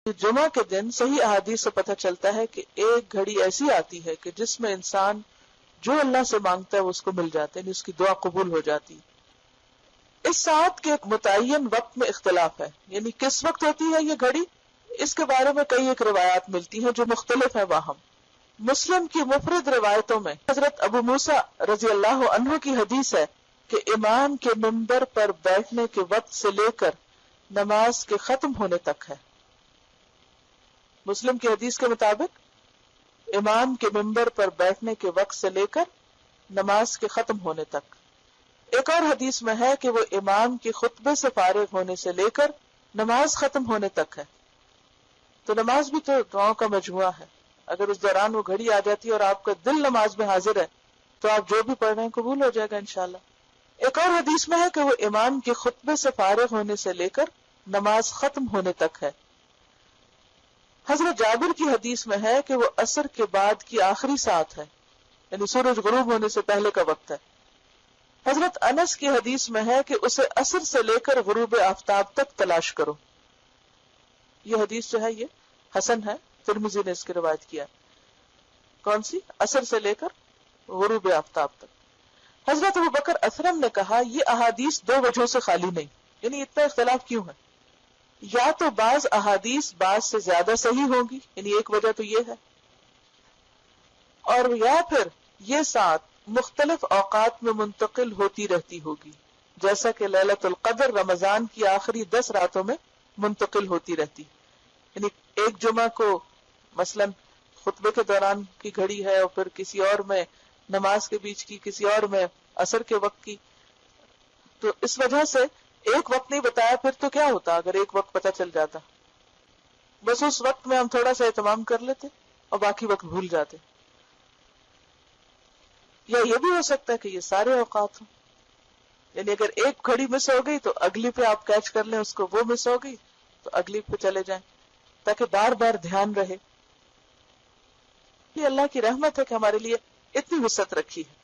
جمعہ کے دن صحیح احادیث سے پتہ چلتا ہے کہ ایک گھڑی ایسی آتی ہے کہ جس میں انسان جو اللہ سے مانگتا ہے وہ اس کو مل جاتا ہے، یعنی اس کی دعا قبول ہو جاتی ہے۔ اس ساعت کے ایک متعین وقت میں اختلاف ہے، یعنی کس وقت ہوتی ہے یہ گھڑی، اس کے بارے میں کئی ایک روایات ملتی ہیں جو مختلف ہیں واہم۔ مسلم کی مفرد روایتوں میں حضرت ابو موسیٰ رضی اللہ عنہ کی حدیث ہے کہ امام کے منبر پر بیٹھنے کے وقت سے لے کر نماز کے ختم ہونے تک ہے۔ مسلم کی حدیث کے مطابق امام کے منبر پر بیٹھنے کے وقت سے لے کر نماز کے ختم ہونے تک۔ ایک اور حدیث میں ہے کہ وہ امام کے خطبے سے فارغ ہونے سے لے کر نماز ختم ہونے تک ہے۔ تو نماز بھی تو دعاؤں کا مجموعہ ہے، اگر اس دوران وہ گھڑی آ جاتی ہے اور آپ کا دل نماز میں حاضر ہے تو آپ جو بھی پڑھ رہے ہیں قبول ہو جائے گا انشاءاللہ۔ ایک اور حدیث میں ہے کہ وہ امام کے خطبے سے فارغ ہونے سے لے کر نماز ختم ہونے تک ہے۔ حضرت جابر کی حدیث میں ہے کہ وہ عصر کے بعد کی آخری ساعت ہے، یعنی سورج غروب ہونے سے پہلے کا وقت ہے۔ حضرت انس کی حدیث میں ہے کہ اسے عصر سے لے کر غروب آفتاب تک تلاش کرو۔ یہ حدیث جو ہے یہ حسن ہے، ترمذی نے اس کی روایت کیا۔ کون سی؟ عصر سے لے کر غروب آفتاب تک۔ حضرت ابوبکر اسرم نے کہا یہ احادیث دو وجہوں سے خالی نہیں، یعنی اتنا اختلاف کیوں ہے؟ یا تو بعض احادیث بعض سے زیادہ صحیح ہوگی، یعنی ایک وجہ تو یہ ہے، اور یا پھر یہ ساتھ مختلف اوقات میں منتقل ہوتی رہتی ہوگی، جیسا کہ لیلۃ القدر رمضان کی آخری 10 راتوں میں منتقل ہوتی رہتی، یعنی ایک جمعہ کو مثلا خطبے کے دوران کی گھڑی ہے اور پھر کسی اور میں نماز کے بیچ کی، کسی اور میں عصر کے وقت کی، تو اس وجہ سے ایک وقت نہیں بتایا، پھر تو کیا ہوتا اگر ایک وقت پتہ چل جاتا؟ بس اس وقت میں ہم تھوڑا سا اہتمام کر لیتے اور باقی وقت بھول جاتے۔ یا یہ بھی ہو سکتا ہے کہ یہ سارے اوقات ہوں، یعنی اگر ایک گھڑی مس ہو گئی تو اگلی پہ آپ کیچ کر لیں اس کو، وہ مس ہو گئی تو اگلی پہ چلے جائیں، تاکہ بار بار دھیان رہے۔ یہ اللہ کی رحمت ہے کہ ہمارے لیے اتنی وسعت رکھی ہے۔